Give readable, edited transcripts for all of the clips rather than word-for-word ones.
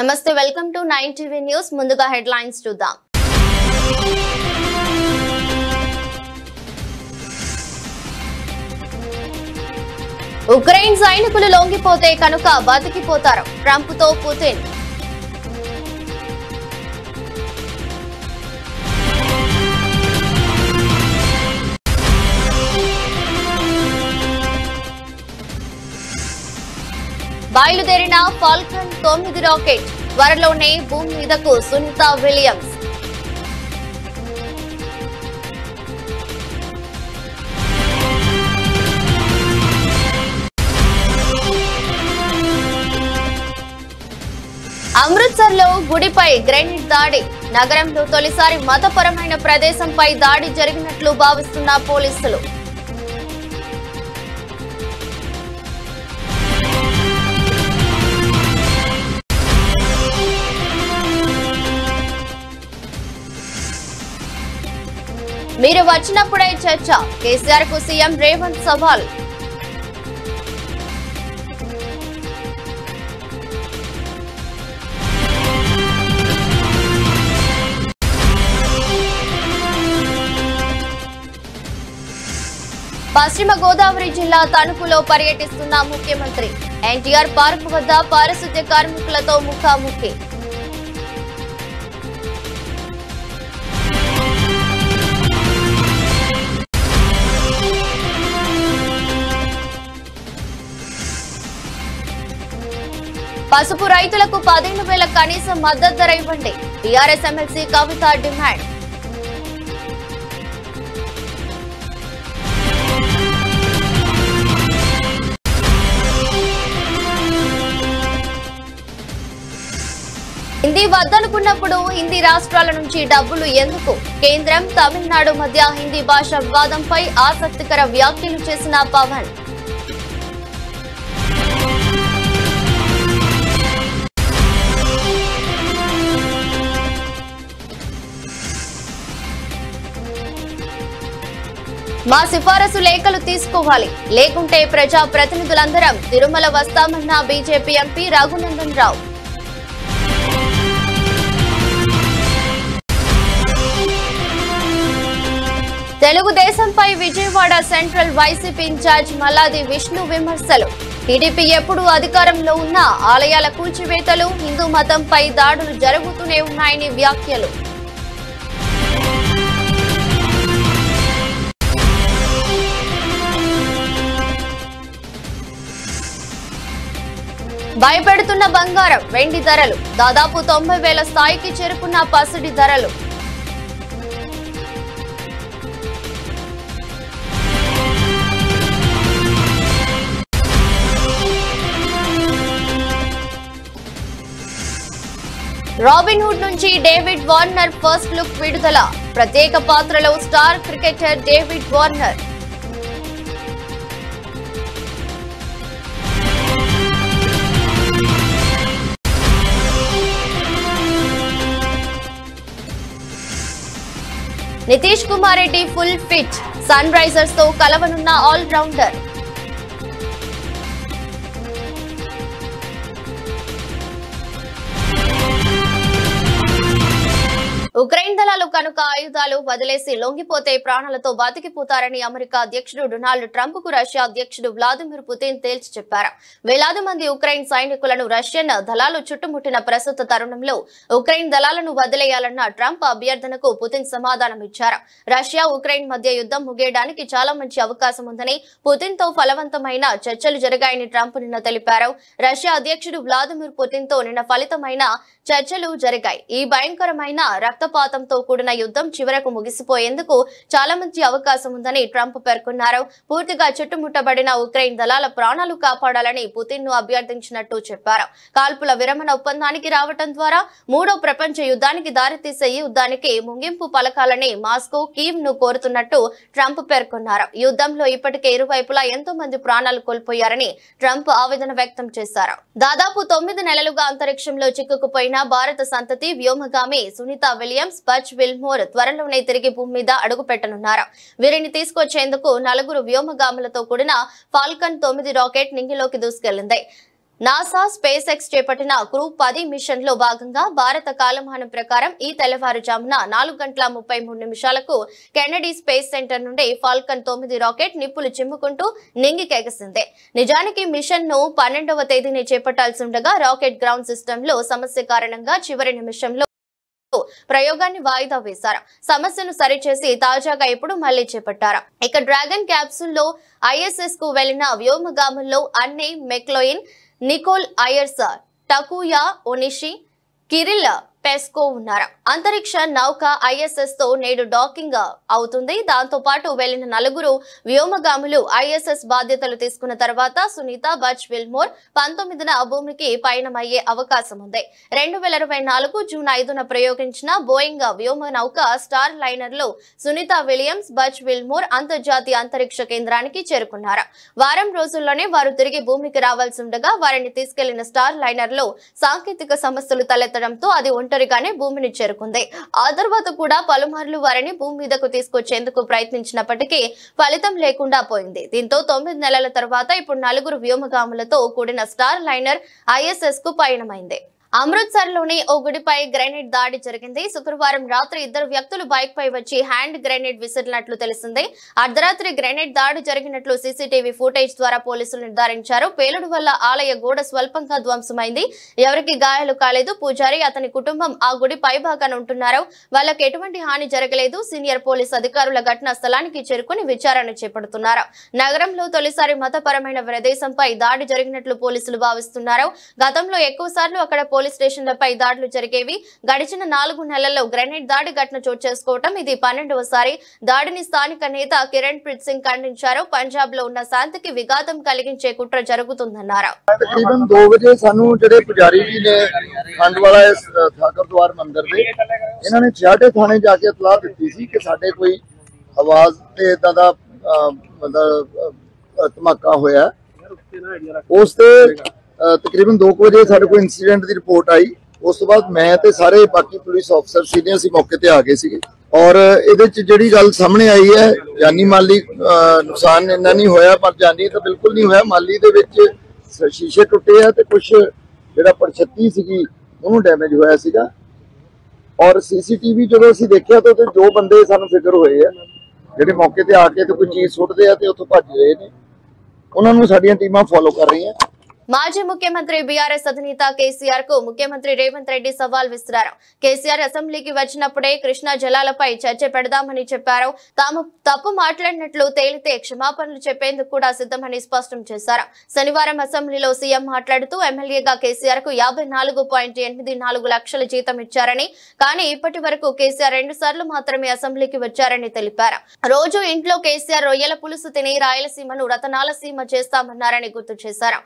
నమస్తే welcome to 9 TV news ముందుగా headlines చూద్దాం. ఉక్రెయిన్ సైనికులు లొంగిపోతే కనుక బతికిపోతారు ట్రంప్ తో పుతిన్. బయలుదేరిన ఫాల్కన్ 9 రాకెట్ త్వరలోనే భూమి మీదకు సునీత విలియమ్స్. అమృత్సర్ లో గుడిపై గ్రెనేడ్ దాడి. నగరంలో తొలిసారి మతపరమైన ప్రదేశంపై దాడి జరిగినట్లు భావిస్తున్న పోలీసులు. మీరు వచ్చినప్పుడే చర్చ. కేసీఆర్ కు సీఎం రేవంత్ సవాల్. పశ్చిమ గోదావరి జిల్లా తణుకులో పర్యటిస్తున్న ముఖ్యమంత్రి. ఎన్టీఆర్ పార్క్ వద్ద పారిశుద్ధ్య కార్మికులతో ముఖాముఖి. పసుపు రైతులకు 15,000 కనీస మద్దతు ధర ఇవ్వండి. టీఆర్ఎస్ ఎమ్మెల్సీ కవిత డిమాండ్. హిందీ వద్దనుకున్నప్పుడు హిందీ రాష్ట్రాల నుంచి డబ్బులు ఎందుకు? కేంద్రం తమిళనాడు మధ్య హిందీ భాష వివాదంపై ఆసక్తికర వ్యాఖ్యలు చేసిన పవన్. మా సిఫారసు లేఖలు తీసుకోవాలి, లేకుంటే ప్రజా ప్రతినిధులందరం తిరుమల వస్తామన్న బీజేపీ ఎంపీ రఘునందన్ రావు. తెలుగుదేశంపై Vijayawada central YCP incharge Malladi Vishnu విమర్శలు. టీడీపీ ఎప్పుడు అధికారంలో ఉన్నా ఆలయాల కూల్చివేతలు, హిందూ మతంపై దాడులు జరుగుతూనే ఉన్నాయని వ్యాఖ్యలు. భయపెడుతున్న బంగారం, వెండి ధరలు. దాదాపు 90,000 స్థాయికి చేరుకున్న పసిడి ధరలు. రాబిన్ హుడ్ నుంచి డేవిడ్ వార్నర్ ఫస్ట్ లుక్ విడుదల. ప్రత్యేక పాత్రలో star cricketer David Warner. Nitish Kumar Reddy full fit. Sunrisers తో కలవనున్న ఆల్ రౌండర్. ఉక్రెయిన్ దళాలు కనుక ఆయుధాలు వదిలేసి లొంగిపోతే ప్రాణాలతో బతికిపోతారని అమెరికా అధ్యక్షుడు డొనాల్డ్ ట్రంప్ కు రష్యా అధ్యక్షుడు వ్లాదిమిర్ పుతిన్ తేల్చి చెప్పారు. వేలాది మంది ఉక్రెయిన్ సైనికులను రష్యన్ దళాలు చుట్టుముట్టిన ప్రస్తుత తరుణంలో ఉక్రెయిన్ దళాలను వదిలేయాలన్న ట్రంప్ అభ్యర్థనకు పుతిన్ సమాధానం ఇచ్చారు. రష్యా ఉక్రెయిన్ మధ్య యుద్ధం ముగియడానికి చాలా మంచి అవకాశం ఉందని, పుతిన్ తో ఫలవంతమైన చర్చలు జరిగాయని ట్రంప్ నిన్న తెలిపారు. రష్యా అధ్యక్షుడు వ్లాదిమిర్ పుతిన్ తో నిన్న ఫలితమైన చర్చలు జరిగాయి. ఈ భయంకరమైన రక్తపాతంతో కూడిన యుద్ధం చివరకు ముగిసిపోయేందుకు చాలా మంచి అవకాశం ఉందని ట్రంప్ పేర్కొన్నారు. పూర్తిగా చుట్టుముట్టబడిన ఉక్రెయిన్ దళాల ప్రాణాలు కాపాడాలని పుతిన్ ను అభ్యర్థించినట్టు చెప్పారు. కాల్పుల విరమణ ఒప్పందానికి రావడం ద్వారా మూడో ప్రపంచ యుద్ధానికి దారితీసే ఈ యుద్ధానికి ముగింపు పలకాలని మాస్కో కీవ్ ను కోరుతున్నట్టు ట్రంప్ పేర్కొన్నారు. యుద్ధంలో ఇప్పటికే ఇరువైపులా ఎంతో మంది ప్రాణాలు కోల్పోయారని ట్రంప్ ఆవేదన వ్యక్తం చేశారు. దాదాపు 9 నెలలుగా అంతరిక్షంలో చిక్కుకుపోయిన భారత సంతతి వ్యోమగామి సునీత విలియమ్స్, బచ్ విల్మోర్ త్వరలోనే తిరిగి భూమి మీద అడుగు పెట్టనున్నారు. వీరిని తీసుకొచ్చేందుకు 4 వ్యోమగాములతో కూడిన ఫాల్కన్ 9 రాకెట్ నింగిలోకి దూసుకెళ్లింది. నాసా స్పేస్ ఎక్స్ చేపట్టిన క్రూ 10 మిషన్ లో భాగంగా భారత కాలమానం ప్రకారం ఈ తెల్లవారుజామున 4:33 కెనడీ స్పేస్ సెంటర్ నుండి ఫాల్కన్ 9 రాకెట్ నిప్పులు చిమ్ముకుంటూ నింగికెగసింది. నిజానికి మిషన్ ను 12వ తేదీనే చేపట్టాల్సి ఉండగా రాకెట్ గ్రౌండ్ సిస్టమ్ లో సమస్య కారణంగా చివరి నిమిషంలో ప్రయోగాన్ని వాయిదా వేశారు. సమస్యను సరిచేసి తాజాగా ఇప్పుడు మళ్లీ చేపట్టారు. ఇక డ్రాగన్ క్యాప్సూల్ లో ISS కు వెళ్లిన వ్యోమగాముల్లో Anne McClain, Nicole Ayers, Takuya Onishi, Kirill Peskov ఉన్నారు. అంతరిక్ష నౌక ISS తో నేడు డాకింగ్ అవుతుంది. దాంతో పాటు వెళ్లిన 4 వ్యోమగాములు ISS బాధ్యతలు తీసుకున్న తర్వాత సునీత బచ్ విల్మోర్ 19న భూమికి పయనమయ్యే అవకాశం ఉంది. 2024 జూన్ 5న ప్రయోగించిన బోయింగ్ వ్యోమ నౌక స్టార్ లైనర్ లో సునీత విలియమ్స్, బచ్ విల్మోర్ అంతర్జాతీయ అంతరిక్ష కేంద్రానికి చేరుకున్నారు. వారం రోజుల్లోనే వారు తిరిగి భూమికి రావాల్సి ఉండగా వారిని తీసుకెళ్లిన స్టార్ లైనర్ లో సాంకేతిక సమస్యలు తలెత్తడంతో అది ఒంటరిగానే భూమిని చేరుకుంది. ఆ తర్వాత కూడా పలుమార్లు వారిని భూమి మీదకు తీసుకొచ్చేందుకు ప్రయత్నించినప్పటికీ ఫలితం లేకుండా పోయింది. దీంతో 9 నెలల తర్వాత ఇప్పుడు 4 వ్యోమగాములతో కూడిన స్టార్ లైనర్ ISS కు పయనమైంది. అమృత్సర్ లోని ఓ గుడిపై గ్రెనేడ్ దాడి జరిగింది. శుక్రవారం రాత్రి 2 వ్యక్తులు బైక్ పై వచ్చి హ్యాండ్ గ్రెనేడ్ విసిరినట్లు తెలిసింది. అర్ధరాత్రి గ్రెనేడ్ దాడి జరిగినట్లు CCTV ఫుటేజ్ ద్వారా పోలీసులు నిర్ధారించారు. పేలుడు వల్ల ఆలయ గోడ స్వల్పంగా ధ్వంసమైంది. ఎవరికి గాయాలు కాలేదు. పూజారి, అతని కుటుంబం ఆ గుడి పైభాగాన ఉంటున్నారు. వాళ్లకు ఎటువంటి హాని జరగలేదు. సీనియర్ పోలీస్ అధికారుల ఘటనా స్థలానికి చేరుకుని విచారణ చేపడుతున్నారు. నగరంలో తొలిసారి మతపరమైన ప్రదేశంపై దాడి జరిగినట్లు పోలీసులు భావిస్తున్నారు. గతంలో ఎక్కువసార్లు అక్కడ పోలీస్ స్టేషన్లపై దాడులు జరిగేవి. గడిచిన 4 నెలల్లో గ్రెనేడ్ దాడి ఘటన చోటు చేసుకోవటం ఇది 12వసారి. దాడిని స్థానిక నేత కిరణ్ ప్రీత్ సింగ్ ఖండించారు. పంజాబ్ లో ఉన్న శాంతికి విఘాతం కలిగించే కుట్ర జరుగుతుందన్నారు. तकरीबन 2 बजे सानू जेडे पुजारी जी ने खंड वाला ठाकर द्वार मंदिर दे इन्होंने छियाटे थाने जाके इतलाह दी सी कि साडे कोई आवाज ते इदां दा मतलब धमाका होया। उस ते तकरीबन 2 बजे साडे कोई इंसीडेंट की रिपोर्ट आई। उस तो बाद मैं ते सारे बाकी पुलिस ऑफिसर सीनियर सी मौके ते आ गए सी और इहदे च जिहड़ी गल सामने आई है जानी माली नुकसान इन्ना नहीं होया, पर जानी तो बिल्कुल नहीं होया। माली दे विच शीशे टुटे है ते कुछ जिहड़ा परछत्ती सीगी ओनू डैमेज होया सीगा। और CCTV जो असीं देखिया तो जो बंदे सानू फिकर होए है जिहड़े मौके ते आके ते कोई चीज सुटदे आ ते उत्थों भज रहे ने, उन्हां नूं साडीआं टीमां फॉलो कर रही हैं। మాజీ ముఖ్యమంత్రి బీఆర్ఎస్ అధినేత కేసీఆర్ కు ముఖ్యమంత్రి రేవంత్ రెడ్డి సవాల్ విసిరారు. కేసీఆర్ అసెంబ్లీకి వచ్చినప్పుడే కృష్ణా జలాలపై చర్చ పెడదామని చెప్పారు. తాము తప్పు మాట్లాడినట్లు తేలితే క్షమాపణలు చెప్పేందుకు కూడా సిద్ధమని స్పష్టం చేశారు. శనివారం అసెంబ్లీలో సీఎం మాట్లాడుతూ ఎమ్మెల్యేగా కేసీఆర్ కు 54.84 లక్షల జీతం ఇచ్చారని, కానీ ఇప్పటి వరకు కేసీఆర్ 2 సార్లు మాత్రమే అసెంబ్లీకి వచ్చారని తెలిపారు. రోజు ఇంట్లో కేసీఆర్ రొయ్యల పులుసు తిని రాయలసీమను రతనాల సీమ చేస్తామన్నారని గుర్తు చేశారు.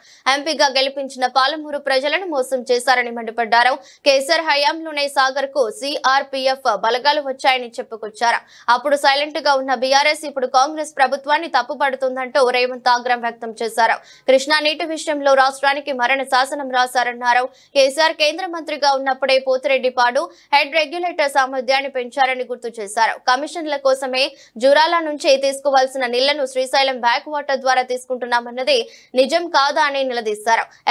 ఎంపీగా గెలిపించిన పాలమూరు ప్రజలను మోసం చేశారని మండిపడ్డారు. కేసీఆర్ హయాంలోనే సాగర్ కు CRPF బలగాలు వచ్చాయని చెప్పుకొచ్చారు. అప్పుడు సైలెంట్ గా ఉన్న బీఆర్ఎస్ ఇప్పుడు కాంగ్రెస్ ప్రభుత్వాన్ని తప్పుపడుతుందంటూ రేవంత్ ఆగ్రహం వ్యక్తం చేశారు. కృష్ణా నీటి విషయంలో రాష్ట్రానికి మరణ శాసనం రాశారన్నారు. కేసీఆర్ కేంద్ర మంత్రిగా ఉన్నప్పుడే పోతిరెడ్డిపాడు హెడ్ రెగ్యులేటర్ సామర్థ్యాన్ని పెంచారని గుర్తు చేశారు. కమిషన్ల కోసమే జూరాల నుంచి తీసుకోవాల్సిన నీళ్లను శ్రీశైలం బ్యాక్ వాటర్ ద్వారా తీసుకుంటున్నామన్నది నిజం కాదా అని నిలదీశారు.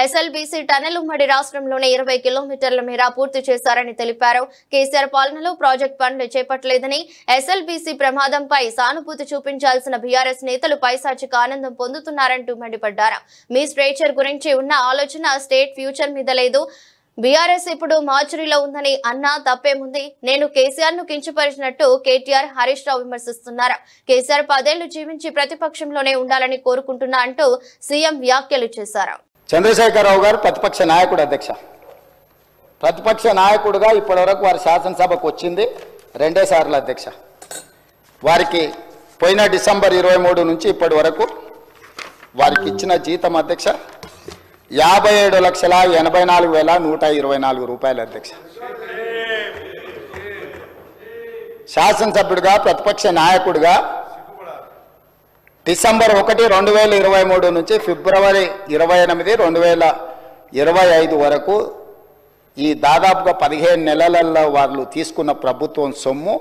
SLBC టనెల్ ఉమ్మడి రాష్ట్రంలోనే 20 కిలోమీటర్ల మేర పూర్తి చేశారని తెలిపారు. కేసీఆర్ పాలనలో ప్రాజెక్ట్ పనులు చేపట్టలేదని, SLBC ప్రమాదంపై సానుభూతి చూపించాల్సిన బీఆర్ఎస్ నేతలు పైశాచిక ఆనందం పొందుతున్నారంటూ మండిపడ్డారు. మీ స్ట్రేచర్ గురించి ఉన్న ఆలోచన స్టేట్ ఫ్యూచర్ మీద లేదు. బీఆర్ఎస్ ఇప్పుడు మార్చురీలో ఉందని అన్నా తప్పేముంది? నేను కేసీఆర్ ను కించపరిచినట్టు కేటీఆర్, హరీష్ రావు విమర్శిస్తున్నారు. కేసీఆర్ 10 ఏళ్లు జీవించి ప్రతిపక్షంలోనే ఉండాలని కోరుకుంటున్నా అంటూ సీఎం వ్యాఖ్యలు చేశారు. చంద్రశేఖరరావు గారు ప్రతిపక్ష నాయకుడు, అధ్యక్ష ప్రతిపక్ష నాయకుడుగా ఇప్పటివరకు వారి శాసనసభకు వచ్చింది 2 సార్లు అధ్యక్ష. వారికి పోయిన డిసెంబర్ 23 నుంచి ఇప్పటి వరకు వారికి ఇచ్చిన జీతం అధ్యక్ష 57,84,124 రూపాయలు అధ్యక్ష. శాసనసభ్యుడిగా ప్రతిపక్ష నాయకుడిగా డిసెంబర్ 1, 2023 నుంచి ఫిబ్రవరి 28, 2025 వరకు ఈ దాదాపుగా 15 నెలలలో వాళ్ళు తీసుకున్న ప్రభుత్వం సొమ్ము,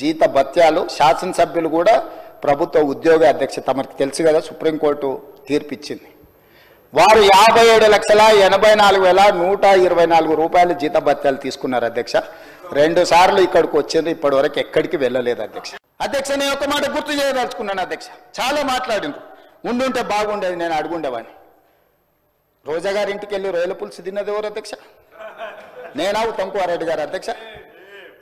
జీత భత్యాలు, శాసనసభ్యులు కూడా ప్రభుత్వ ఉద్యోగ అధ్యక్ష తమకు తెలుసు కదా, సుప్రీంకోర్టు తీర్పిచ్చింది. వారు 57,84,124 రూపాయలు జీతభత్యాలు తీసుకున్నారు అధ్యక్ష. 2 సార్లు ఇక్కడికి వచ్చింది, ఇప్పటి వరకు ఎక్కడికి వెళ్ళలేదు అధ్యక్ష. అధ్యక్ష, నేను ఒక మాట గుర్తు చేయదలుచుకున్నాను అధ్యక్ష. చాలా మాట్లాడింది, ఉండుంటే బాగుండేది, నేను అడుగుండేవాడిని. రోజా గారి ఇంటికి వెళ్ళి రొయ్యల పులుసు తిన్నది ఎవరు అధ్యక్ష? నేనా ఉత్తమ్ కుమార్ రెడ్డి గారు అధ్యక్ష?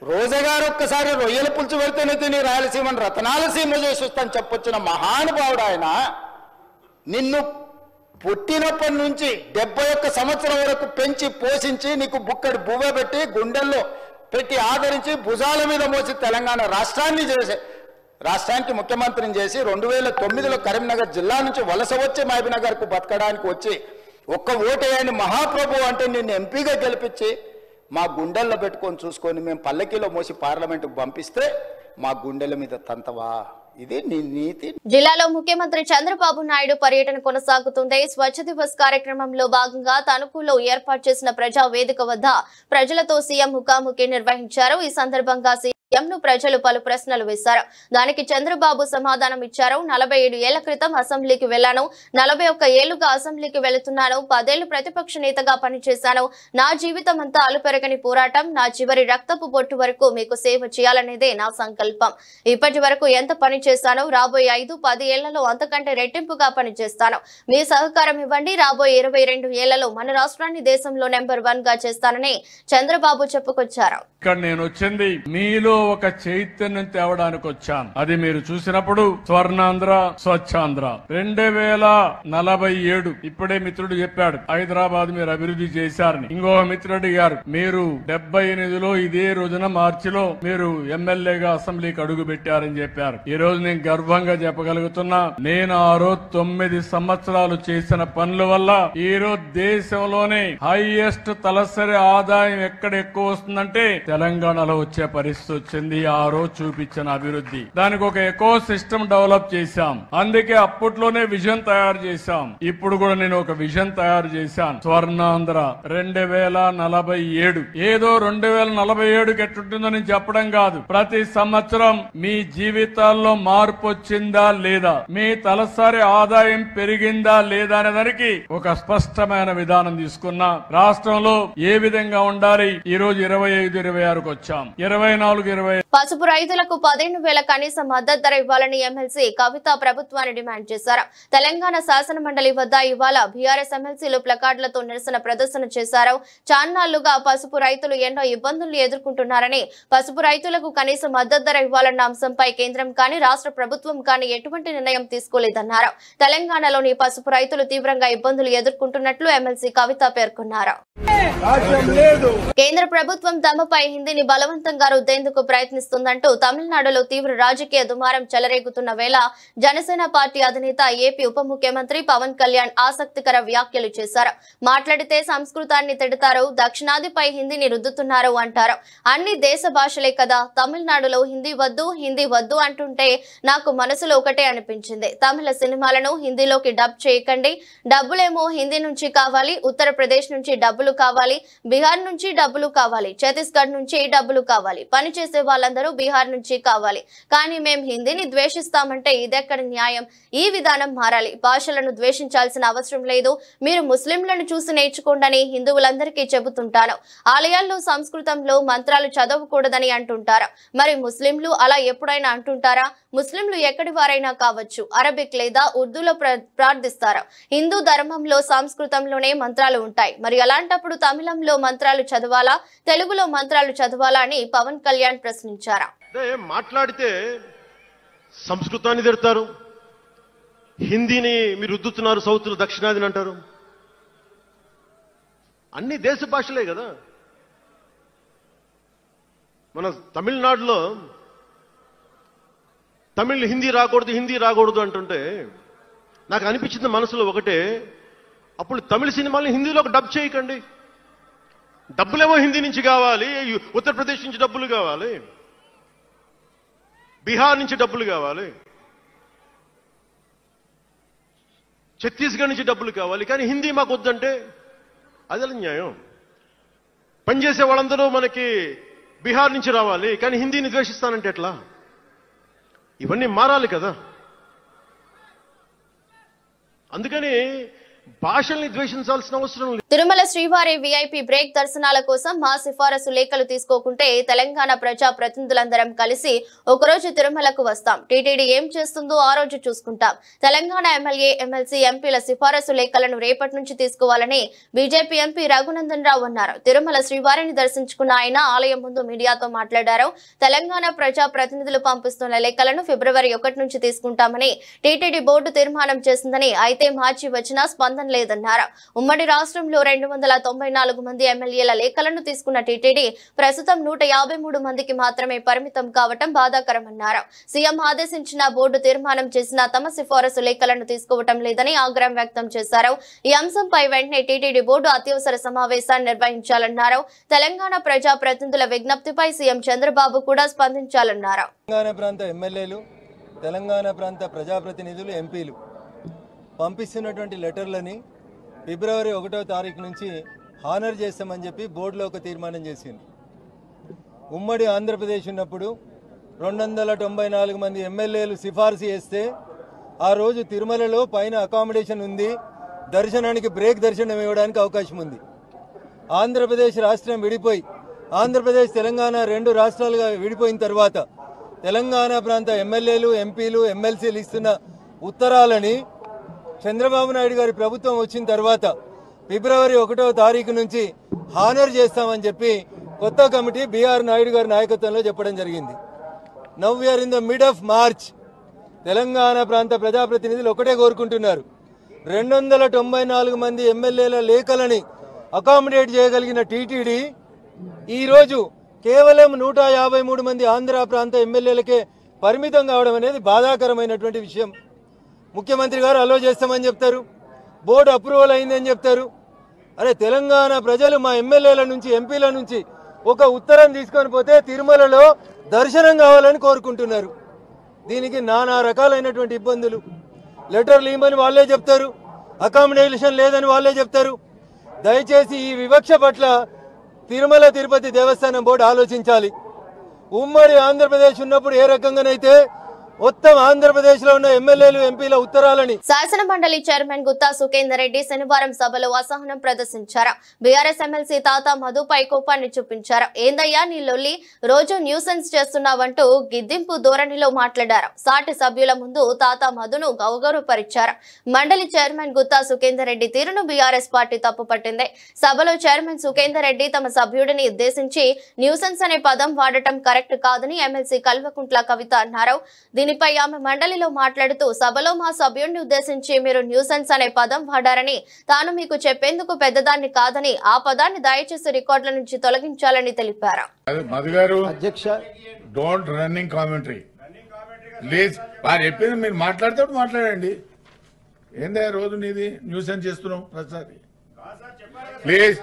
రోజా గారు ఒక్కసారి రొయ్యల పులుసు పెడితేనే తిని రాయలసీమను రతనాల సీమ చేసి వస్తాను చెప్పొచ్చిన మహానుభావుడు ఆయన. నిన్ను పుట్టినప్పటి నుంచి 71 సంవత్సరం వరకు పెంచి పోషించి నీకు బుక్కడి బువ్వ పెట్టి గుండెల్లో పెట్టి ఆదరించి భుజాల మీద మోసి తెలంగాణ రాష్ట్రానికి ముఖ్యమంత్రిని చేసి 2009లో కరీంనగర్ జిల్లా నుంచి వలస వచ్చి మహబూబ్నగర్కు బతకడానికి వచ్చి ఒక్క ఓటేయని మహాప్రభు అంటే నిన్ను ఎంపీగా గెలిపించి మా గుండెల్లో పెట్టుకొని చూసుకొని మేము పల్లకీలో మోసి పార్లమెంటుకు పంపిస్తే మా గుండెల మీద తంతవా? ఇది నీ నీతి. జిల్లాలో ముఖ్యమంత్రి చంద్రబాబు నాయుడు పర్యటన కొనసాగుతుంది. స్వచ్ఛ దివస్ కార్యక్రమంలో భాగంగా తణుకులో ఏర్పాటు చేసిన ప్రజా వేదిక వద్ద ప్రజలతో సీఎం ముఖాముఖి నిర్వహించారు. ఈ సందర్భంగా సీఎంను ప్రజలు పలు ప్రశ్నలు వేశారు. దానికి చంద్రబాబు సమాధానం ఇచ్చారు. 47 ఏళ్ల క్రితం అసెంబ్లీకి వెళ్లాను, 41 ఏళ్లుగా అసెంబ్లీకి వెళుతున్నాను, 10 ఏళ్లు ప్రతిపక్ష నేతగా పనిచేశాను. నా జీవితం అంతా అలుపెరగని పోరాటం, నా చివరి రక్తపు బొట్టు వరకు మీకు సేవ చేయాలనేదే నా సంకల్పం. ఇప్పటి వరకు ఎంత పని చేశాను, రాబోయే 5-10 ఏళ్లలో అంతకంటే రెట్టింపుగా పనిచేస్తాను. మీ సహకారం ఇవ్వండి. రాబోయే 22 ఏళ్లలో మన రాష్ట్రాన్ని దేశంలో నెంబర్ 1 గా చేస్తానని చంద్రబాబు చెప్పుకొచ్చారు. ఇక్కడ నేను వచ్చింది మీలో ఒక చైతన్యం తేవడానికి వచ్చాను. అది మీరు చూసినప్పుడు స్వర్ణాంధ్ర, స్వచ్ఛాంధ్ర 2047 ఇప్పుడే మిత్రుడు చెప్పాడు హైదరాబాద్ మీరు అభివృద్ధి చేశారని. ఇంకొక మిత్రుడు గారు మీరు 78లో ఇదే రోజున మార్చిలో మీరు ఎమ్మెల్యేగా అసెంబ్లీకి అడుగు పెట్టారని చెప్పారు. ఈ రోజు నేను గర్వంగా చెప్పగలుగుతున్నా, నేను ఆ రోజు 9 సంవత్సరాలు చేసిన పనుల వల్ల ఈ రోజు దేశంలోనే హైయెస్ట్ తలసరి ఆదాయం ఎక్కడ ఎక్కువ వస్తుందంటే తెలంగాణలో వచ్చే పరిస్థితి వచ్చింది. ఆ రోజు చూపించిన అభివృద్ధి, దానికి ఒక ఎకో సిస్టమ్ డెవలప్ చేశాం. అందుకే అప్పట్లోనే విజన్ తయారు చేశాం. ఇప్పుడు కూడా నేను ఒక విజన్ తయారు చేశాను, స్వర్ణాంధ్ర 2047. ఏదో 2047కి ఎట్టుంటుందో నేను చెప్పడం కాదు. ప్రతి సంవత్సరం మీ జీవితాల్లో మార్పు వచ్చిందా లేదా, మీ తలసరి ఆదాయం పెరిగిందా లేదా అనే దానికి ఒక స్పష్టమైన విధానం తీసుకున్నా. రాష్ట్రంలో ఏ విధంగా ఉండాలి, ఈ రోజు 25-26కు వచ్చాం. 24-20 పసుపు రైతులకు 15,000 కనీస మద్దతు ధర ఇవ్వాలని ఎమ్మెల్సీ కవిత ప్రభుత్వాన్ని డిమాండ్ చేశారు. తెలంగాణ శాసన మండలి వద్ద ఇవాళ బీఆర్ఎస్ ఎమ్మెల్సీలు ప్లకార్డులతో నిరసన ప్రదర్శన చేశారు. చాన్నాళ్లుగా పసుపు రైతులు ఎన్నో ఇబ్బందులు ఎదుర్కొంటున్నారని, పసుపు రైతులకు కనీస మద్దతు ధర ఇవ్వాలన్న అంశంపై కేంద్రం కానీ రాష్ట్ర ప్రభుత్వం కానీ ఎటువంటి నిర్ణయం తీసుకోలేదన్నారు. తెలంగాణలోని పసుపు రైతులు తీవ్రంగా ఇబ్బందులు ఎదుర్కొంటున్నట్లు ఎమ్మెల్సీ కవిత పేర్కొన్నారు. కేంద్ర ప్రభుత్వం తమపై హిందీని బలవంతంగా రుద్దేందుకు ప్రయత్నిస్తుందంటూ తమిళనాడులో తీవ్ర రాజకీయ దుమారం చెలరేగుతున్న వేళ జనసేన పార్టీ అధినేత ఏపీ ఉప ముఖ్యమంత్రి పవన్ కళ్యాణ్ ఆసక్తికర వ్యాఖ్యలు చేశారు. మాట్లాడితే సంస్కృతాన్ని తిడతారు, దక్షిణాదిపై హిందీని రుద్దుతున్నారు అంటారు. అన్ని దేశ భాషలే కదా, తమిళనాడులో హిందీ వద్దు అంటుంటే నాకు మనసులో ఒకటే అనిపించింది, తమిళ సినిమాలను హిందీలోకి డబ్ చేయకండి, డబ్బులేమో హిందీ నుంచి కావాలి, ఉత్తరప్రదేశ్ నుంచి డబ్బులు కావాలి, బీహార్ నుంచి డబ్బులు కావాలి, ఛత్తీస్గఢ్ నుంచి డబ్బులు కావాలి, పని చేసే వాళ్ళందరూ బీహార్ నుంచి కావాలి, కానీ మేం హిందీని ద్వేషిస్తామంటే ఇదెక్కడ న్యాయం? ఈ విధానం మారాలి. భాషలను ద్వేషించాల్సిన అవసరం లేదు. మీరు ముస్లింలను చూసి నేర్చుకోండి హిందువులందరికీ చెబుతుంటాను. ఆలయాల్లో సంస్కృతంలో మంత్రాలు చదవకూడదని అంటుంటారు. మరి ముస్లింలు అలా ఎప్పుడైనా అంటుంటారా? ముస్లింలు ఎక్కడి వారైనా కావచ్చు, అరబిక్ లేదా ఉర్దూలో ప్రార్థిస్తారు. హిందూ ధర్మంలో సంస్కృతంలోనే మంత్రాలు ఉంటాయి. మరి అలాంటప్పుడు తమిళంలో మంత్రాలు చదవాలా, తెలుగులో మంత్రాలు చదవాలా అని పవన్ కళ్యాణ్ ప్రశ్నించారు. మాట్లాడితే సంస్కృతాన్ని తిడతారు, హిందీని మీరు రుద్దుతున్నారు, సౌత్ దక్షిణాదిని అంటారు. అన్ని దేశ భాషలే కదా. మన తమిళనాడులో తమిళ్ హిందీ రాకూడదు అంటుంటే నాకు అనిపించింది మనసులో ఒకటే, అప్పుడు తమిళ సినిమాల్ని హిందీలోకి డబ్ చేయకండి. డబ్బులేమో హిందీ నుంచి కావాలి, ఉత్తరప్రదేశ్ నుంచి డబ్బులు కావాలి, బీహార్ నుంచి డబ్బులు కావాలి, ఛత్తీస్గఢ్ నుంచి డబ్బులు కావాలి, కానీ హిందీ మాకు వద్దంటే అదే న్యాయం. పనిచేసే వాళ్ళందరూ మనకి బీహార్ నుంచి రావాలి, కానీ హిందీని ద్వేషిస్తానంటే ఎట్లా? ఇవన్నీ మారాలి కదా. అందుకని భాషల్ని ద్వేషించాల్సిన అవసరం లేదు. తిరుమల శ్రీవారి విఐపి బ్రేక్ దర్శనాల కోసం మా సిఫారసు లేఖలు తీసుకోకుంటే తెలంగాణ ప్రజా ప్రతినిధులందరం కలిసి ఒకరోజు తిరుమలకు వస్తాం. టీటీడీ ఏం చేస్తుందో ఆ రోజు చూసుకుంటాం. తెలంగాణ ఎమ్మెల్యే, ఎమ్మెల్సీ, ఎంపీల సిఫారసు లేఖలను రేపటి నుంచి తీసుకోవాలని బీజేపీ ఎంపీ రఘునందన్ రావు అన్నారు. తిరుమల శ్రీవారిని దర్శించుకున్న ఆయన ఆలయం ముందు మీడియాతో మాట్లాడారు. తెలంగాణ ప్రజా ప్రతినిధులు పంపిస్తున్న లేఖలను ఫిబ్రవరి 1 నుంచి తీసుకుంటామని టీటీడీ బోర్డు తీర్మానం చేసిందని, అయితే మార్చి వచ్చినా స్పందన లేదన్నారు. ఉమ్మడి రాష్ట్రంలో 294 మంది ఎమ్మెల్యేల లేఖలను తీసుకున్న టీటీడీ ప్రస్తుతం 153 మందికి మాత్రమే పరిమితం కావటం బాధాకరమన్నారు. సీఎం ఆదేశించిన బోర్డు తీర్మానం చేసిన తమ సిఫారసు లేఖలను తీసుకోవటం లేదని ఆగ్రహం వ్యక్తం చేశారు. ఈ అంశంపై వెంటనే టీటీడీ బోర్డు అత్యవసర సమావేశాన్ని నిర్వహించాలన్నారు. తెలంగాణ ప్రజా ప్రతినిధుల విజ్ఞప్తిపై సీఎం చంద్రబాబు కూడా స్పందించాలన్నారు. తెలంగాణ ప్రాంత ఎమ్మెల్యేలు, తెలంగాణ ప్రాంత ప్రజాప్రతినిధులు, ఎంపీలు పంపిస్తున్నటువంటి లెటర్లని ఫిబ్రవరి 1వ తారీఖు నుంచి హానర్ చేస్తామని చెప్పి బోర్డులో ఒక తీర్మానం చేసింది. ఉమ్మడి ఆంధ్రప్రదేశ్ ఉన్నప్పుడు 294 మంది ఎమ్మెల్యేలు సిఫార్సు చేస్తే ఆ రోజు తిరుమలలో పైన అకామిడేషన్ ఉంది, దర్శనానికి బ్రేక్ దర్శనం ఇవ్వడానికి అవకాశం ఉంది. ఆంధ్రప్రదేశ్ రాష్ట్రం విడిపోయి ఆంధ్రప్రదేశ్ తెలంగాణ 2 రాష్ట్రాలుగా విడిపోయిన తర్వాత తెలంగాణ ప్రాంత ఎమ్మెల్యేలు, ఎంపీలు, ఎమ్మెల్సీలు ఇస్తున్న ఉత్తరాలని చంద్రబాబు నాయుడు గారి ప్రభుత్వం వచ్చిన తర్వాత ఫిబ్రవరి 1వ తారీఖు నుంచి హానర్ చేస్తామని చెప్పి కొత్త కమిటీ బిఆర్ నాయుడు గారి నాయకత్వంలో చెప్పడం జరిగింది. Now we are in the mid of March. Telangana ప్రాంత ప్రజాప్రతినిధులు ఒకటే కోరుకుంటున్నారు, 294 మంది ఎమ్మెల్యేల లేఖలని అకామిడేట్ చేయగలిగిన టీటీడీ ఈరోజు కేవలం 153 మంది ఆంధ్ర ప్రాంత ఎమ్మెల్యేలకే పరిమితం కావడం అనేది బాధాకరమైనటువంటి విషయం. ముఖ్యమంత్రి గారు అలో చేస్తామని చెప్తారు, బోర్డు అప్రూవల్ అయిందని చెప్తారు. అరే తెలంగాణ ప్రజలు మా ఎమ్మెల్యేల నుంచి, ఎంపీల నుంచి ఒక ఉత్తరం తీసుకొని పోతే తిరుమలలో దర్శనం కావాలని కోరుకుంటున్నారు. దీనికి నానా రకాలైనటువంటి ఇబ్బందులు. లెటర్లు ఇవ్వమని వాళ్ళే చెప్తారు, అకామిడేషన్ లేదని వాళ్ళే చెప్తారు. దయచేసి ఈ వివక్ష పట్ల తిరుమల తిరుపతి దేవస్థానం బోర్డు ఆలోచించాలి. ఉమ్మడి ఆంధ్రప్రదేశ్ ఉన్నప్పుడు ఏ రకంగానైతే మొత్తం ఆంధ్రప్రదేశ్ లో ఉన్న ఎమ్మెల్యేలు, ఎంపీల ఉత్తరాలని శాసన మండలి చైర్మన్ గుత్తా సుఖేందర్ రెడ్డి శనివారం సభలో అసహనం ప్రదర్శించారు. బీఆర్ఎస్ ఎమ్మెల్సీ తాతా మధుపై కోపాన్ని చూపించారు. ఏందయ్యా నీ లొల్లి, రోజు న్యూసెన్స్ చేస్తున్నావంటూ గిద్దింపు ధోరణిలో మాట్లాడారు. సాటి సభ్యుల ముందు తాతా మధును గౌరవపరిచారు. మండలి చైర్మన్ గుత్తా సుఖేందర్ రెడ్డి తీరును బీఆర్ఎస్ పార్టీ తప్పుపట్టింది. సభలో చైర్మన్ సుఖేందర్ రెడ్డి తమ సభ్యుడిని ఉద్దేశించి న్యూసెన్స్ అనే పదం వాడటం కరెక్ట్ కాదని ఎమ్మెల్సీ కల్వకుంట్ల కవిత అన్నారు. దీనిపై ఆమె మండలిలో మాట్లాడుతూ సభలో మా సభ్యుడిని ఉద్దేశించి మీరు న్యూసెన్స్ అనే పదం వాడారని, తాను మీకు చెప్పేందుకు పెద్దదాన్ని కాదని, ఆ పదాన్ని దయచేసి రికార్డుల నుంచి తొలగించాలని తెలిపారు. అధ్యక్ష, డోంట్ రన్నింగ్ కామెంటరీ ప్లీజ్. వారు చెప్పింది మీరు మాట్లాడితే మాట్లాడండి. ఏందా రోజు నీది న్యూసెన్స్ చేస్తున్నాం ప్రతిసారి. ప్లీజ్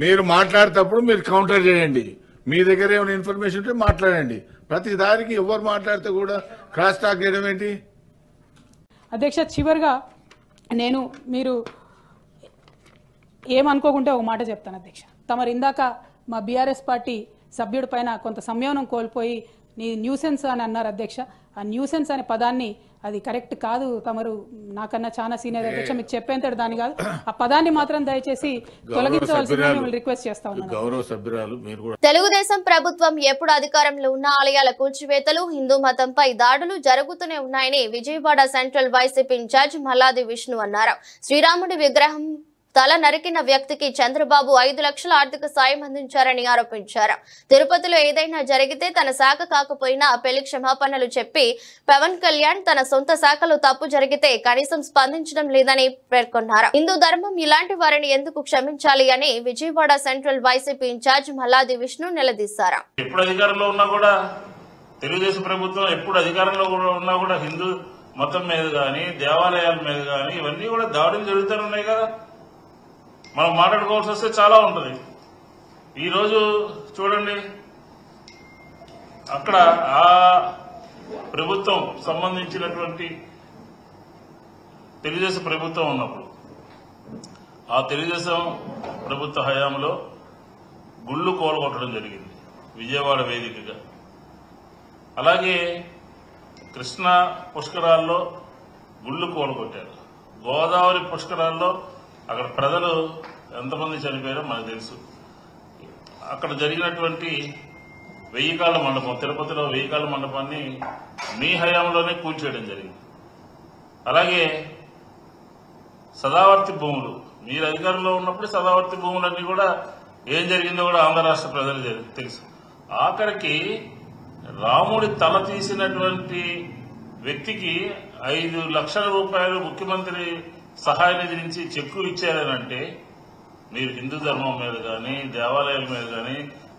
మీరు మాట్లాడేటప్పుడు మీరు కౌంటర్ చేయండి. మీ దగ్గర ఏమైనా ఇన్ఫర్మేషన్ ఉంటే మాట్లాడండి. ప్రతి దానికి ఎవరు మాట్లాడితే కూడా క్రాస్ టాక్ చేయడం ఏంటి? అధ్యక్ష, చివరిగా మీరు ఏమనుకోకుంటే ఒక మాట చెప్తాను అధ్యక్ష. తమరు ఇందాక మా బీఆర్ఎస్ పార్టీ సభ్యుడి పైన కొంత సంయమనం కోల్పోయి నీ న్యూసెన్స్ అని అన్నారు అధ్యక్ష. ఆ న్యూసెన్స్ అనే పదాన్ని అది కరెక్ట్ కాదు. తమరు నాకన్నా చాలా సీనియర్ అధ్యక్ష, మీకు చెప్పేంతటి దాని కాదు. ఆ పదాన్ని మాత్రం దయచేసి తొలగించవలసిందని రిక్వెస్ట్ చేస్తా ఉన్నాను. తెలుగుదేశం ప్రభుత్వం ఎప్పుడు అధికారంలో ఉన్న ఆలయాల కూల్చివేతలు, హిందూ మతంపై దాడులు జరుగుతూనే ఉన్నాయని Vijayawada central YCP incharge Malladi Vishnu అన్నారు. శ్రీరాముడి విగ్రహం తల నరికిన వ్యక్తికి చంద్రబాబు 5 లక్షల ఆర్థిక సాయం అందించారని ఆరోపించారు. తిరుపతిలో ఏదైనా జరిగితే తన శాఖ కాకపోయినా పెళ్లి క్షమాపణలు చెప్పి పవన్ కళ్యాణ్ తన సొంత శాఖలో తప్పు జరిగితే కనీసం స్పందించడం లేదని పేర్కొన్నారు. హిందూ ధర్మం ఇలాంటి వారిని ఎందుకు క్షమించాలి అని Vijayawada central YCP incharge Malladi Vishnu నిలదీశారు. ఎప్పుడు అధికారంలో ఉన్నా కూడా తెలుగుదేశం ప్రభుత్వం ఎప్పుడు అధికారంలో ఉన్నా కూడా హిందూ మతం మీద గాని, దేవాలయాల మీద గాని ఇవన్నీ కూడా దాడులు జరుగుతూనే ఉన్నాయి కదా. మనం మాట్లాడుకోవాల్సి వస్తే చాలా ఉంటుంది. ఈరోజు చూడండి, అక్కడ ఆ ప్రభుత్వం సంబంధించినటువంటి తెలుగుదేశం ప్రభుత్వం ఉన్నప్పుడు ఆ తెలుగుదేశం ప్రభుత్వ హయాంలో గుళ్ళు కోలగొట్టడం జరిగింది విజయవాడ వేదికగా. అలాగే కృష్ణా పుష్కరాల్లో గుళ్ళు కోలగొట్టారు. గోదావరి పుష్కరాల్లో అక్కడ ప్రజలు ఎంతమంది చనిపోయారో మనకు తెలుసు. అక్కడ జరిగినటువంటి 1000 కాళ్ళ మండపం, తిరుపతిలో 1000 కాళ్ళ మండపాన్ని మీ హయాంలోనే కూల్చేయడం జరిగింది. అలాగే సదావర్తి భూములు, మీరు అధికారంలో ఉన్నప్పుడు సదావర్తి భూములన్నీ కూడా ఏం జరిగిందో కూడా ఆంధ్ర రాష్ట్ర ప్రజలు తెలుసు. ఆఖరికి రాముడి తల తీసినటువంటి వ్యక్తికి 5 లక్షల రూపాయలు ముఖ్యమంత్రి సహాయ నిధి నుంచి చెక్కు ఇచ్చారనంటే మీరు హిందూ ధర్మం మీద కానీ, దేవాలయాల మీద కానీ,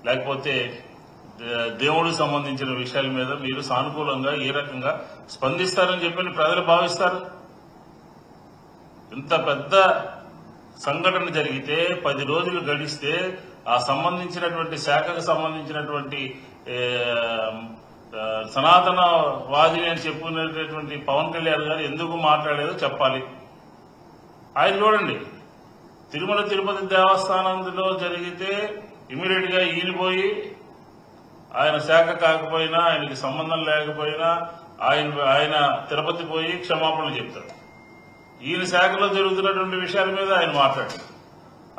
లేకపోతే దేవుడికి సంబంధించిన విషయాల మీద మీరు సానుకూలంగా ఏ రకంగా స్పందిస్తారని చెప్పి ప్రజలు భావిస్తారు. ఇంత పెద్ద సంఘటన జరిగితే 10 రోజులు గడిస్తే ఆ సంబంధించినటువంటి శాఖకు సంబంధించినటువంటి సనాతనవాదిని అని చెప్పుకునేటటువంటి పవన్ కళ్యాణ్ గారు ఎందుకు మాట్లాడలేదో చెప్పాలి. ఆయన చూడండి, తిరుమల తిరుపతి దేవస్థానంలో జరిగితే ఇమీడియట్ గా ఈయనపోయి ఆయన శాఖ కాకపోయినా, ఆయనకి సంబంధం లేకపోయినా ఆయన తిరుపతి పోయి క్షమాపణలు చెప్తారు. ఈయన శాఖలో జరుగుతున్నటువంటి విషయాల మీద ఆయన మాట్లాడారు.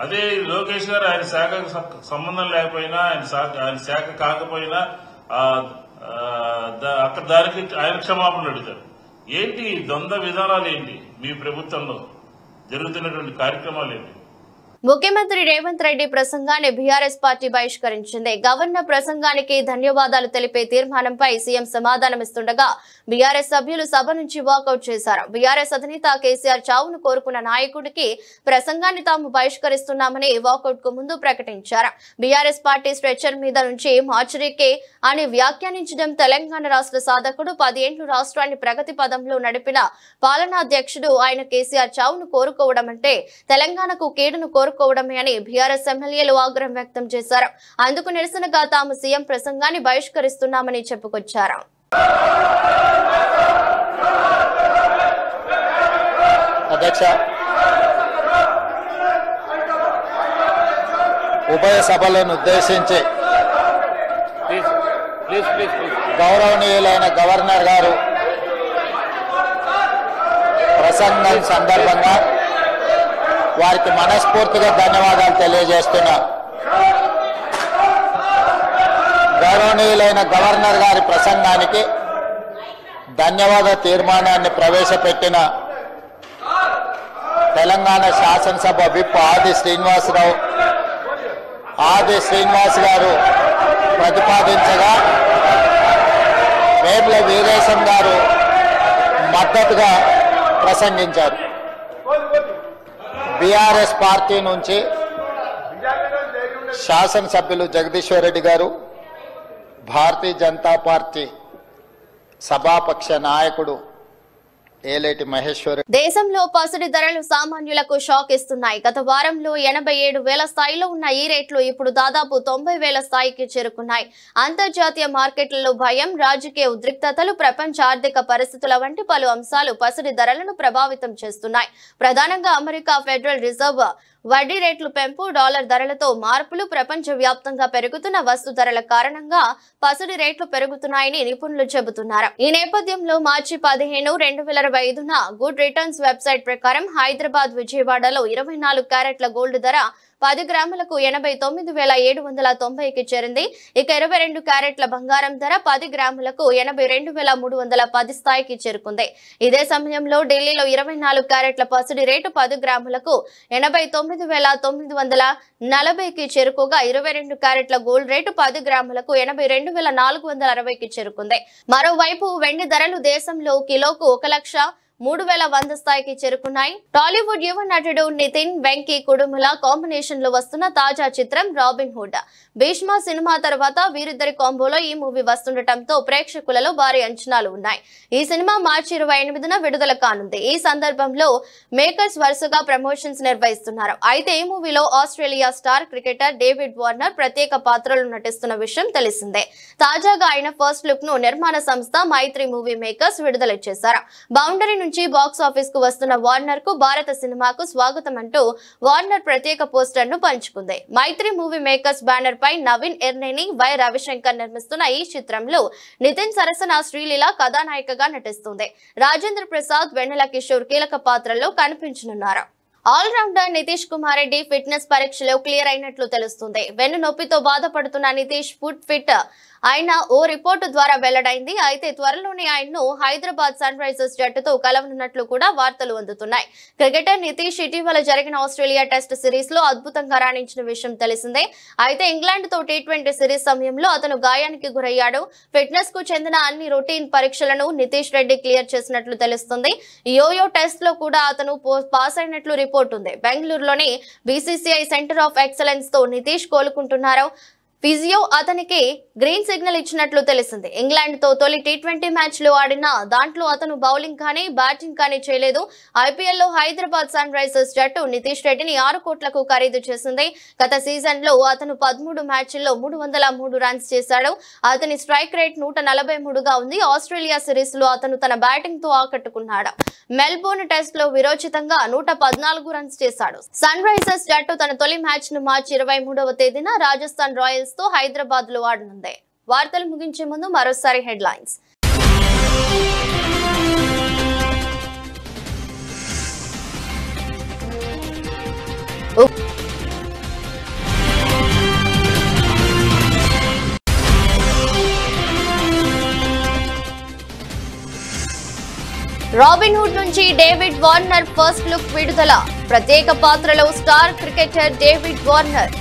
అదే లోకేష్ గారు ఆయన శాఖకు సంబంధం లేకపోయినా, ఆయన శాఖ కాకపోయినా అక్కడ దానికి ఆయన క్షమాపణలు అడుగుతారు. ఏంటి ద్వంద్వ విధానాలు? ఏంటి మీ ప్రభుత్వంలో జరుగుతున్నటువంటి కార్యక్రమాలు ఏంటి? ముఖ్యమంత్రి రేవంత్ రెడ్డి ప్రసంగాన్ని బీఆర్ఎస్ పార్టీ బహిష్కరించింది. గవర్నర్ ప్రసంగానికి ధన్యవాదాలు తెలిపే తీర్మానంపై సీఎం సమాధానమిస్తుండగా బీఆర్ఎస్ సభ్యులు సభ నుంచి వాకౌట్ చేశారు. బీఆర్ఎస్ అధినేత కేసీఆర్ చావును కోరుకున్న నాయకుడికి ప్రసంగాన్ని తాము బహిష్కరిస్తున్నామని వాకౌట్ కు ముందు ప్రకటించారు. బీఆర్ఎస్ పార్టీ స్ట్రెచర్ మీద నుంచి మార్చురీకే అని వ్యాఖ్యానించడం తెలంగాణ రాష్ట్ర సాధకుడు 10 ఏళ్లు రాష్ట్రాన్ని ప్రగతి పదంలో నడిపిన పాలనాధ్యక్షుడు ఆయన కేసీఆర్ చావును కోరుకోవడం అంటే తెలంగాణకు కీడును కోరుకోవడమే అని బీఆర్ఎస్ ఎమ్మెల్యేలు ఆగ్రహం వ్యక్తం చేశారు. అందుకు నిరసనగా తాము సీఎం ప్రసంగాన్ని బహిష్కరిస్తున్నామని చెప్పుకొచ్చారు. అధ్యక్ష, ఉభయ సభలను ఉద్దేశించి గౌరవనీయులైన గవర్నర్ గారు ప్రసంగం సందర్భంగా వారికి మనస్ఫూర్తిగా ధన్యవాదాలు తెలియజేస్తున్నా. గౌరవనీయులైన గవర్నర్ గారి ప్రసంగానికి ధన్యవాద తీర్మానాన్ని ప్రవేశపెట్టిన తెలంగాణ శాసనసభ విప్ ఆది శ్రీనివాస్ గారు ప్రతిపాదించగా వేముల వీరేశం గారు మద్దతుగా ప్రసంగించారు. బీఆర్ఎస్ పార్టీ నుంచి శాసనసభ్యులు జగదీశ్వర్ రెడ్డి గారు, భారతీయ జనతా పార్టీ సభాపక్ష నాయకుడు ఏలేటి మహేశ్వర్. దేశంలో పసిడి ధరలు సామాన్యులకు షాక్ ఇస్తున్నాయి. గత వారంలో 87,000 స్థాయిలో ఉన్న ఈ రేట్లు ఇప్పుడు దాదాపు 90,000 స్థాయికి చేరుకున్నాయి. అంతర్జాతీయ మార్కెట్లలో భయం, రాజకీయ ఉద్రిక్తతలు, ప్రపంచ ఆర్థిక పరిస్థితుల వంటి పలు అంశాలు పసిడి ధరలను ప్రభావితం చేస్తున్నాయి. ప్రధానంగా అమెరికా ఫెడరల్ రిజర్వ్ వడ్డీ రేట్లు పెంపు, డాలర్ ధరలతో మార్పులు, ప్రపంచ వ్యాప్తంగా పెరుగుతున్న వస్తు ధరల కారణంగా పసిడి రేట్లు పెరుగుతున్నాయని నిపుణులు చెబుతున్నారు. ఈ నేపథ్యంలో మార్చి 15, 2025న గుడ్ రిటర్న్స్ వెబ్సైట్ ప్రకారం హైదరాబాద్, విజయవాడలో 24 క్యారెట్ల గోల్డ్ ధర 10 గ్రాములకు 89,790కి చేరింది. ఇక 22 క్యారెట్ల బంగారం ధర 10 గ్రాములకు 82,310 స్థాయికి చేరుకుంది. ఇదే సమయంలో ఢిల్లీలో 24 క్యారెట్ల పసిడి రేటు 10 గ్రాములకు 89,940కి చేరుకోగా 22 క్యారెట్ల గోల్డ్ రేటు 10 గ్రాములకు 82,460కి చేరుకుంది. మరోవైపు వెండి ధరలు దేశంలో కిలోకు 1,03,100 స్థాయికి చేరుకున్నాయి. టాలీవుడ్ యువ నటుడు నితిన్ వెంకీ కుడుముల కాంబినేషన్ లో వస్తున్న తాజా చిత్రం రాబిన్ హుడ్. భీష్మ సినిమా తర్వాత వీరిద్దరి కాంబోలో ఈ మూవీ వస్తుండటంతో ప్రేక్షకులలో భారీ అంచనాలు ఉన్నాయి. ఈ సినిమా మార్చి 28న విడుదల కానుంది. ఈ సందర్భంలో మేకర్స్ వరుసగా ప్రమోషన్స్ నిర్వహిస్తున్నారు. అయితే ఈ మూవీలో Australia star cricketer David Warner ప్రత్యేక పాత్రలు నటిస్తున్న విషయం తెలిసిందే. తాజాగా ఆయన ఫస్ట్ లుక్ ను నిర్మాణ సంస్థ మైత్రి మూవీ మేకర్స్ విడుదల చేశారు. బౌండరీ నుంచి బాక్స్ ఆఫీస్ కు వస్తున్న వార్నర్ కు భారత సినిమాకు స్వాగతం అంటూ వార్నర్ ప్రత్యేక పోస్టర్ ను పంచుకుంది. మైత్రి మూవీ మేకర్స్ బ్యానర్ పై నవీన్ ఎర్నేని, వై రవిశంకర్ నిర్మిస్తున్న ఈ చిత్రంలో నితిన్ సరసన శ్రీలీల కథానాయికగా నటిస్తుంది. రాజేంద్ర ప్రసాద్, వెన్నెల కిషోర్ కీలక పాత్రల్లో కనిపించనున్నారు. ఆల్రౌండర్ నితీష్ కుమార్ రెడ్డి ఫిట్నెస్ పరీక్షలో క్లియర్ అయినట్లు తెలుస్తుంది. వెన్ను నొప్పితో బాధపడుతున్న నితీష్ ఫిట్ ఆయన ఓ రిపోర్టు ద్వారా వెల్లడైంది. అయితే త్వరలోనే ఆయన్ను హైదరాబాద్ సన్ రైజర్స్ జట్టుతో కలవనున్నట్లు కూడా వార్తలు అందుతున్నాయి. క్రికెటర్ నితీష్ ఇటీవల జరిగిన ఆస్ట్రేలియా టెస్ట్ సిరీస్ లో అద్భుతంగా రాణించిన విషయం తెలిసిందే. అయితే ఇంగ్లాండ్ తో T20 సిరీస్ సమయంలో అతను గాయానికి గురయ్యాడు. ఫిట్నెస్ కు చెందిన అన్ని రొటీన్ పరీక్షలను నితీష్ రెడ్డి క్లియర్ చేసినట్లు తెలుస్తుంది. యోయో టెస్ట్ లో కూడా అతను పాస్ అయినట్లు రిపోర్ట్ ఉంది. బెంగళూరులోని BCCI సెంటర్ ఆఫ్ ఎక్సలెన్స్ తో నితీష్ కోలుకుంటున్నారు. ఫిజియో అతనికి గ్రీన్ సిగ్నల్ ఇచ్చినట్లు తెలిసింది. ఇంగ్లాండ్ తో తొలి T20 మ్యాచ్ లో ఆడిన దాంట్లో అతను బౌలింగ్ కానీ బ్యాటింగ్ కానీ చేయలేదు. IPL లో హైదరాబాద్ సన్ రైజర్స్ జట్టు నితీష్ రెడ్డిని 6 కోట్లకు ఖరీదు చేసింది. గత సీజన్ లో అతను 13 మ్యాచ్ల్లో 303 రన్స్ చేశాడు. అతని స్ట్రైక్ రేట్ 143గా ఉంది. ఆస్ట్రేలియా సిరీస్ లో అతను తన బ్యాటింగ్ తో ఆకట్టుకున్నాడు. మెల్బోర్న్ టెస్ట్ లో విరోచితంగా 114 రన్స్ చేశాడు. సన్ రైజర్స్ జట్టు తన తొలి మ్యాచ్ ను మార్చి 23వ తేదీన రాజస్థాన్ రాయల్స్ తో హైదరాబాద్ లో ఆడనుంది. వార్తలు ముగించే ముందు మరోసారి హెడ్లైన్స్. రాబిన్ హుడ్ నుంచి డేవిడ్ వార్నర్ ఫస్ట్ లుక్ విడుదల. ప్రత్యేక పాత్రలో star cricketer David Warner.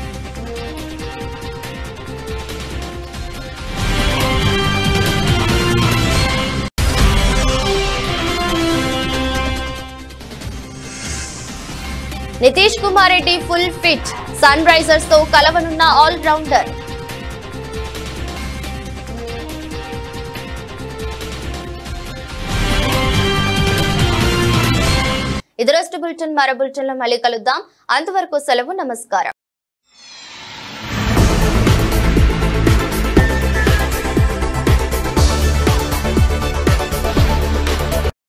Nitish Kumar Reddy full fit. Sunrisers తో కలవనున్న ఆల్రౌండర్. ఇది రోజు బులెటిన్. మరో బులెటిన్ లో మళ్ళీ కలుద్దాం. అంతవరకు సెలవు. నమస్కారం.